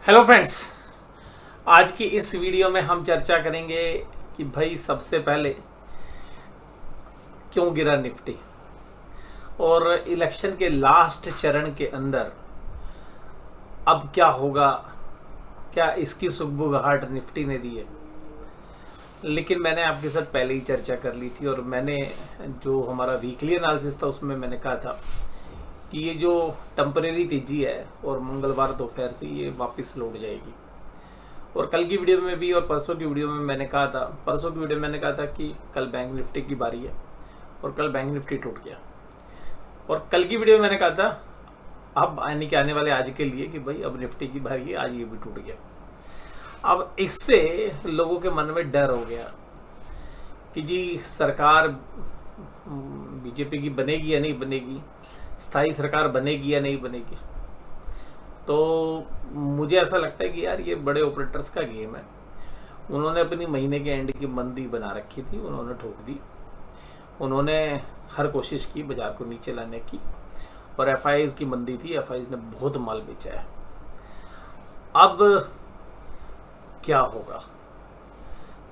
Hello friends, आज की इस वीडियो में हम चर्चा करेंगे कि भाई सबसे पहले क्यों गिरा निफ्टी और इलेक्शन के लास्ट चरण के अंदर अब क्या होगा, क्या इसकी सुगबुगाहट निफ्टी ने दी है। लेकिन मैंने आपके साथ पहले ही चर्चा कर ली थी और मैंने जो हमारा वीकली एनालिसिस था उसमें मैंने कहा था कि ये जो टेम्परेरी तेजी है और मंगलवार दोपहर से ये वापस लौट जाएगी। और कल की वीडियो में भी और परसों की वीडियो में मैंने कहा था, परसों की वीडियो में मैंने कहा था कि कल बैंक निफ्टी की बारी है और कल बैंक निफ्टी टूट गया। और कल की वीडियो में मैंने कहा था अब आने वाले आज के लिए कि भाई अब निफ्टी की बारी है, आज ये भी टूट गया। अब इससे लोगों के मन में डर हो गया कि जी सरकार बीजेपी की बनेगी या नहीं बनेगी, स्थायी सरकार बनेगी या नहीं बनेगी। तो मुझे ऐसा लगता है कि यार ये बड़े ऑपरेटर्स का गेम है। उन्होंने अपनी महीने के एंड की मंदी बना रखी थी, उन्होंने ठोक दी। उन्होंने हर कोशिश की बाजार को नीचे लाने की और एफआईआईज की मंदी थी, एफआईआईज ने बहुत माल बेचा है। अब क्या होगा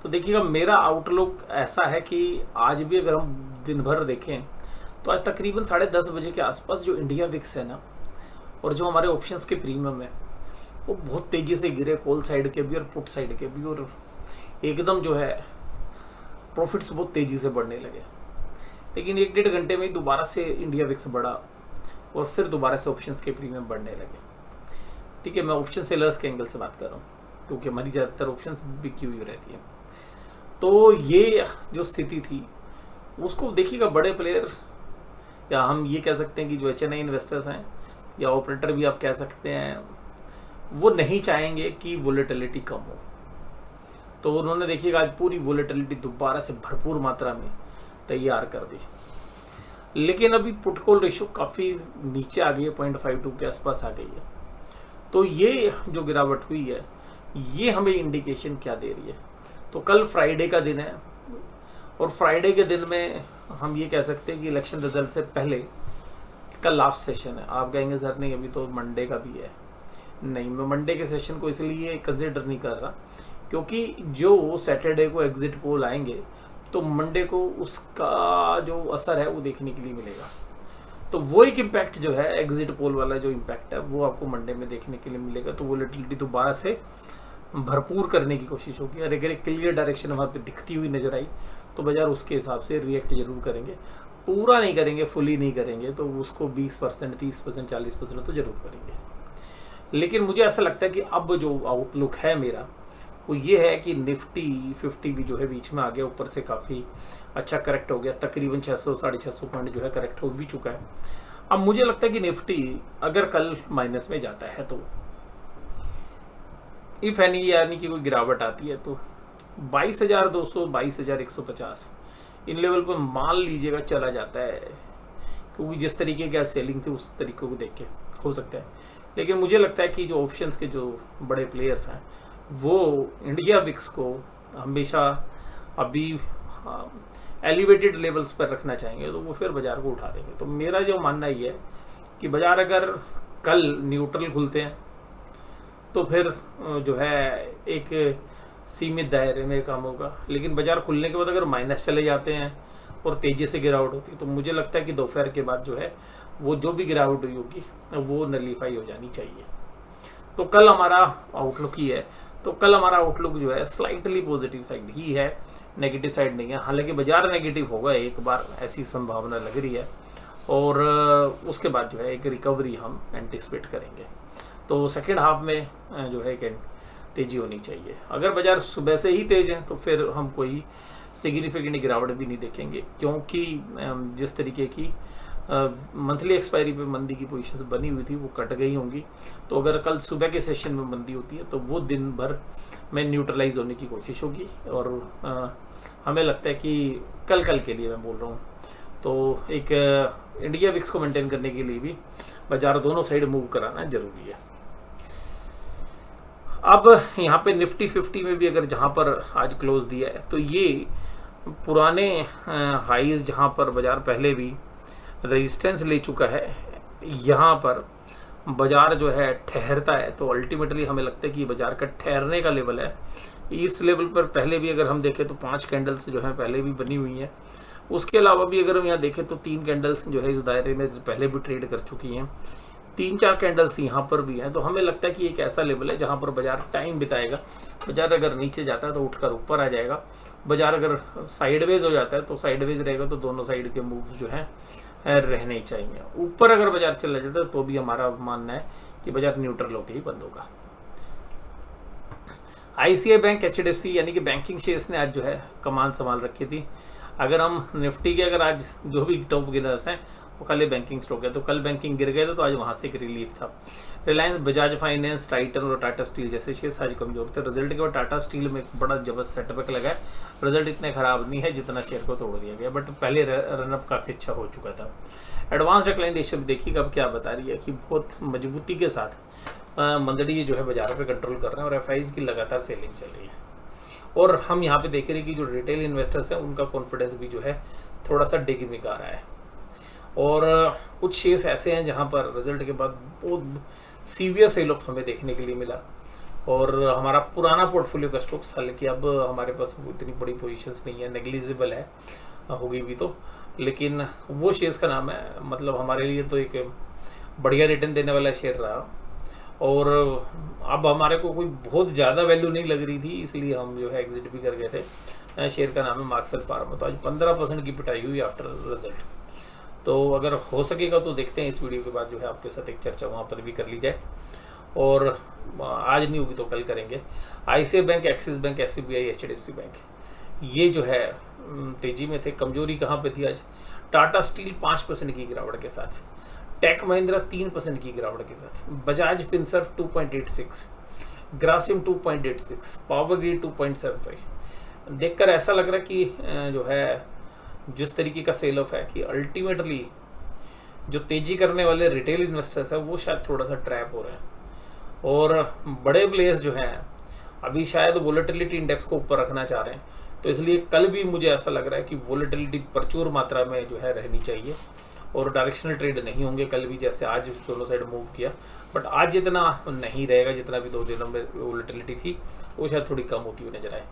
तो देखिएगा, मेरा आउटलुक ऐसा है कि आज भी अगर हम दिन भर देखें तो आज तकरीबन 10:30 बजे के आसपास जो इंडिया विक्स है ना और जो हमारे ऑप्शंस के प्रीमियम है वो बहुत तेजी से गिरे, कॉल साइड के भी और पुट साइड के भी, और एकदम जो है प्रॉफिट्स बहुत तेजी से बढ़ने लगे। लेकिन 1-1.5 घंटे में ही दोबारा से इंडिया विक्स बढ़ा और फिर दोबारा से ऑप्शंस के प्रीमियम बढ़ने लगे। ठीक है, मैं ऑप्शन सेलर्स के एंगल से बात कर रहा हूँ क्योंकि हमारी ज़्यादातर ऑप्शंस बिकी हुई रहती है। तो ये जो स्थिति थी उसको देखिएगा, बड़े प्लेयर या हम ये कह सकते हैं कि जो HNI इन्वेस्टर्स हैं या ऑपरेटर भी आप कह सकते हैं, वो नहीं चाहेंगे कि वोलेटिलिटी कम हो। तो उन्होंने देखिएगा आज पूरी वोलेटिलिटी दोबारा से भरपूर मात्रा में तैयार कर दी। लेकिन अभी पुट कॉल रेशियो काफ़ी नीचे आ गई है, 0.52 के आसपास आ गई है। तो ये जो गिरावट हुई है ये हमें इंडिकेशन क्या दे रही है। तो कल फ्राइडे का दिन है और फ्राइडे के दिन में हम ये कह सकते हैं कि इलेक्शन रिजल्ट से पहले कल लास्ट सेशन है। आप कहेंगे सर नहीं अभी तो मंडे का भी है। नहीं, मैं मंडे के सेशन को इसलिए कंसिडर नहीं कर रहा क्योंकि जो सैटरडे को एग्जिट पोल आएंगे तो मंडे को उसका जो असर है वो देखने के लिए मिलेगा। तो वो एक इम्पैक्ट जो है एग्जिट पोल वाला जो इम्पैक्ट है वो आपको मंडे में देखने के लिए मिलेगा। तो वोलेटिलिटी दोबारा से भरपूर करने की कोशिश होगी और अगर एक क्लियर डायरेक्शन वहाँ पे दिखती हुई नजर आई तो बाजार उसके हिसाब से रिएक्ट जरूर करेंगे। पूरा नहीं करेंगे, फुली नहीं करेंगे, तो उसको 20%, 30%, 40% तो जरूर करेंगे। लेकिन मुझे ऐसा लगता है कि अब जो आउटलुक है मेरा वो ये है कि निफ्टी 50 भी जो है बीच में आ गया, ऊपर से काफ़ी अच्छा करेक्ट हो गया, तकरीबन 600-650 पॉइंट जो है करेक्ट हो भी चुका है। अब मुझे लगता है कि निफ्टी अगर कल माइनस में जाता है तो इफ एनी यानी कि कोई गिरावट आती है तो 22,200, 22,150 इन लेवल पर मान लीजिएगा चला जाता है, क्योंकि जिस तरीके की सेलिंग थी उस तरीके को देख के हो सकता है। लेकिन मुझे लगता है कि जो ऑप्शंस के जो बड़े प्लेयर्स हैं वो इंडिया विक्स को हमेशा अभी एलिवेटेड लेवल्स पर रखना चाहेंगे, तो वो फिर बाजार को उठा देंगे। तो मेरा जो मानना ये है कि बाजार अगर कल न्यूट्रल खुलते हैं तो फिर जो है एक सीमित दायरे में काम होगा। लेकिन बाजार खुलने के बाद अगर माइनस चले जाते हैं और तेजी से गिरावट होती है तो मुझे लगता है कि दोपहर के बाद जो है वो जो भी गिरावट हुई होगी वो नलीफाई हो जानी चाहिए। तो कल हमारा आउटलुक ही है, तो कल हमारा आउटलुक जो है स्लाइटली पॉजिटिव साइड ही है, नेगेटिव साइड नहीं है। हालांकि बाजार नेगेटिव होगा एक बार, ऐसी संभावना लग रही है, और उसके बाद जो है एक रिकवरी हम एंटिसिपेट करेंगे। तो सेकेंड हाफ में जो है एक तेजी होनी चाहिए। अगर बाजार सुबह से ही तेज है तो फिर हम कोई सिग्निफिकेंट गिरावट भी नहीं देखेंगे, क्योंकि जिस तरीके की मंथली एक्सपायरी पे मंदी की पोजीशंस बनी हुई थी वो कट गई होंगी। तो अगर कल सुबह के सेशन में मंदी होती है तो वो दिन भर में न्यूट्रलाइज होने की कोशिश होगी। और हमें लगता है कि कल के लिए मैं बोल रहा हूँ तो एक इंडिया विक्स को मेंटेन करने के लिए भी बाजार दोनों साइड मूव कराना जरूरी है। अब यहाँ पे निफ्टी 50 में भी अगर जहाँ पर आज क्लोज दिया है तो ये पुराने हाईज जहाँ पर बाजार पहले भी रेजिस्टेंस ले चुका है, यहाँ पर बाजार जो है ठहरता है, तो अल्टीमेटली हमें लगता है कि बाजार का ठहरने का लेवल है। इस लेवल पर पहले भी अगर हम देखें तो 5 कैंडल्स जो है पहले भी बनी हुई हैं। उसके अलावा भी अगर हम यहाँ देखें तो 3 कैंडल्स जो है इस दायरे में पहले भी ट्रेड कर चुकी हैं, 3-4 कैंडल्स यहाँ पर भी हैं। तो हमें लगता है कि एक ऐसा लेवल है जहाँ पर बाजार टाइम बिताएगा। बाजार अगर नीचे जाता है तो उठकर ऊपर आ जाएगा, बाजार अगर साइडवेज हो जाता है तो साइडवेज रहेगा, तो दोनों साइड के मूव जो है रहने ही चाहिए। ऊपर अगर बाजार चला जाता है तो भी हमारा मानना है कि बाजार न्यूट्रल होकर ही बंद होगा। आईसीआई बैंक, एचडीएफसी यानी कि बैंकिंग शेयर्स ने आज जो है कमान संभाल रखी थी। अगर हम निफ्टी के अगर आज जो भी टॉप गिनर्स हैं वो खाली बैंकिंग स्टॉक है, तो कल बैंकिंग गिर गए थे तो आज वहां से एक रिलीफ था। रिलायंस, बजाज फाइनेंस, टाइटन और टाटा स्टील जैसे शेयर्स आज कमजोर थे। रिजल्ट के बाद टाटा स्टील में एक बड़ा जबरदस्त सेटबैक लगा है। रिजल्ट इतने खराब नहीं है जितना शेयर को तोड़ दिया गया, बट पहले रनअप काफी अच्छा हो चुका था। एडवांस डिक्लाइन रेशियो देखिएगा अब क्या बता रही है कि बहुत मजबूती के साथ मंदड़ी जो है बाजारों पे कंट्रोल कर रहे हैं और एफआईज की लगातार सेलिंग चल रही है। और हम यहाँ पे देख रहे हैं कि जो रिटेल इन्वेस्टर्स हैं उनका कॉन्फिडेंस भी जो है थोड़ा सा डिगमिग आ रहा है। और कुछ शेयर्स ऐसे हैं जहाँ पर रिजल्ट के बाद बहुत सीवियर सेल ऑफ हमें देखने के लिए मिला। और हमारा पुराना पोर्टफोलियो का स्टॉक्स, हालांकि अब हमारे पास इतनी बड़ी पोजीशंस नहीं है, नेग्लिजिबल है, होगी भी तो, लेकिन वो शेयर्स का नाम है, मतलब हमारे लिए तो एक बढ़िया रिटर्न देने वाला शेयर रहा। और अब हमारे को कोई बहुत ज़्यादा वैल्यू नहीं लग रही थी, इसलिए हम जो है एग्जिट भी कर गए थे। शेयर का नाम है मार्क्सल फार्मा। तो आज 15% की पिटाई हुई आफ्टर रिजल्ट। तो अगर हो सकेगा तो देखते हैं इस वीडियो के बाद जो है आपके साथ एक चर्चा वहाँ पर भी कर ली जाए, और आज नहीं होगी तो कल करेंगे। ICI bank, axis bank, SBI, HDFC bank ये जो है तेजी में थे। कमजोरी कहाँ पे थी आज? टाटा स्टील 5% की गिरावट के साथ, टेक महिंद्रा 3% की गिरावट के साथ, Bajaj Finserv 2.86, Grasim 2.86, power grid 2.75। देखकर ऐसा लग रहा है कि जो है जिस तरीके का सेल ऑफ है कि अल्टीमेटली जो तेजी करने वाले रिटेल इन्वेस्टर्स है वो शायद थोड़ा सा ट्रैप हो रहे हैं, और बड़े प्लेयर्स जो हैं अभी शायद वोलेटिलिटी इंडेक्स को ऊपर रखना चाह रहे हैं। तो इसलिए कल भी मुझे ऐसा लग रहा है कि वोलेटिलिटी प्रचुर मात्रा में जो है रहनी चाहिए और डायरेक्शनल ट्रेड नहीं होंगे कल भी, जैसे आज दोनों साइड मूव किया, बट आज जितना नहीं रहेगा जितना भी 2 दिनों में वोलेटिलिटी थी वो शायद थोड़ी कम होती हुई नजर आए।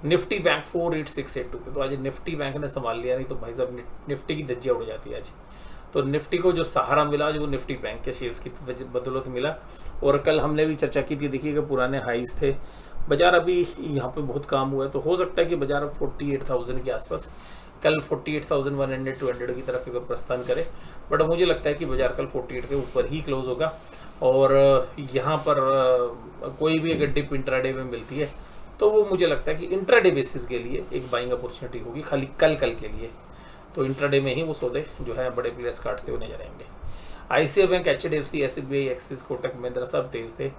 निफ्टी बैंक 48682 पे, तो आज निफ्टी बैंक ने संभाल लिया, नहीं तो भाई साहब निफ्टी की धज्जियां उड़ जाती है आज। तो निफ्टी को जो सहारा मिला जो निफ्टी बैंक के शेयर्स की बदौलत मिला। और कल हमने भी चर्चा की थी, देखिएगा पुराने हाईज थे, बाजार अभी यहाँ पे बहुत काम हुआ है, तो हो सकता है कि बाजार 48,000 के आसपास कल 48,100-200 की तरफ एक प्रस्थान करे, बट मुझे लगता है कि बाजार कल 48 के ऊपर ही क्लोज होगा। और यहाँ पर कोई भी अगर डिप इंट्राडे में मिलती है तो वो मुझे लगता है कि इंट्राडे बेसिस के लिए एक बाइंग अपॉर्चुनिटी होगी, खाली कल के लिए। तो इंट्राडे में ही वो सौदे जो है बड़े प्लेयर्स काटते हुए नजर आएंगे। ICI bank, HDFC, SBI, axis, Kotak Mahindra सब तेज थे।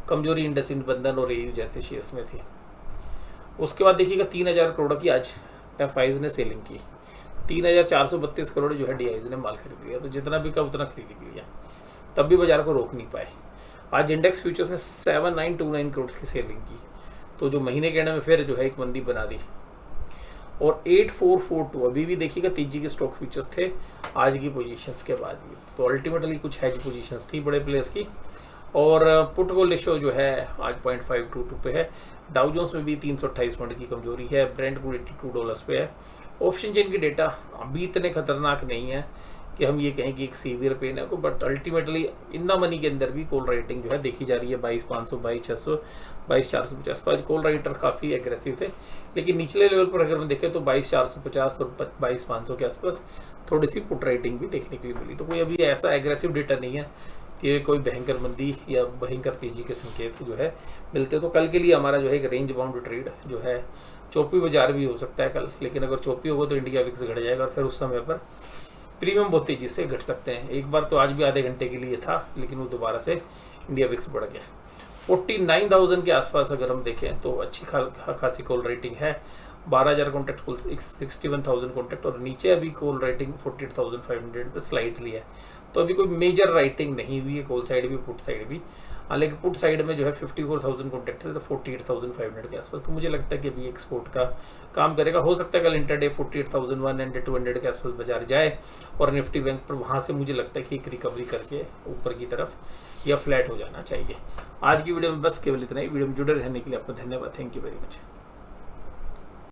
कमजोरी इंडसइंड, बंधन और एयू जैसे शेयर्स में थी। उसके बाद देखिएगा 3,000 करोड़ की आज एफआईज ने सेलिंग की। 3,432 करोड़ जो है डीआईज ने माल खरीद लिया, तो जितना भी का उतना खरीद लिया, तब भी बाजार को रोक नहीं पाए। आज इंडेक्स फ्यूचर्स में 7,929 करोड़ की सेलिंग की, तो जो महीने के एंड में फिर जो है एक मंदी बना दी। और 8,442 अभी भी देखिएगा तेजी के स्टॉक फ्यूचर्स थे आज की पोजीशंस के बाद भी, तो अल्टीमेटली कुछ हैज पोजीशंस थी बड़े प्लेयर्स की। और पुट कॉल रेशियो जो है आज 0.522 पे है। डाउ जोन्स में भी 328 पॉइंट की कमजोरी है। ब्रेंट क्रूड $82 पे है। ऑप्शन चेन की डेटा अभी इतने खतरनाक नहीं है कि हम ये कहें कि एक सीवियर पेन है को, but ultimately in the money के अंदर भी कॉल राइटिंग जो है देखी जा रही है 22,500, 22,600, 22,450। तो आज कॉल राइटर काफ़ी एग्रेसिव थे, लेकिन निचले लेवल पर अगर हम देखें तो 22,450 और 22,500 के आसपास थोड़ी सी पुट राइटिंग भी देखने के लिए मिली। तो कोई अभी ऐसा एग्रेसिव डेटा नहीं है कि कोई भयंकर मंदी या भयंकर तेजी के संकेत जो है मिलते। तो कल के लिए हमारा जो है एक रेंज बाउंड ट्रेड जो है चौपी बाजार भी हो सकता है कल, लेकिन अगर चौपी होगा तो इंडिया विक्स घट जाएगा और फिर उस समय पर प्रीमियम बहुत तेजी से घट सकते हैं। एक बार तो आज भी आधे घंटे के लिए था, लेकिन वो दोबारा से इंडिया विक्स बढ़ गया। 49,000 के आसपास अगर हम देखें तो अच्छी खासी कॉल रेटिंग है। 12,000 कॉन्टैक्ट, कुल 61,000 कॉन्टैक्ट, और नीचे अभी कॉल राइटिंग 48,500 पे स्लाइटली है। तो अभी कोई मेजर राइटिंग नहीं हुई है, कॉल साइड भी पुट साइड भी। हालांकि पुट साइड में जो है 54,000 कॉन्टैक्ट है, तो 48,500 के आसपास। तो मुझे लगता है कि अभी एक्सपोर्ट का काम करेगा। हो सकता है कल इंटरडे 48,100-200 के आसपास बाजार जाए, और निफ्टी बैंक पर वहाँ से मुझे लगता है कि एक रिकवरी करके ऊपर की तरफ या फ्लैट हो जाना चाहिए। आज की वीडियो में बस केवल इतना ही। वीडियो में जुड़े रहने के लिए आपको धन्यवाद। Thank you very much.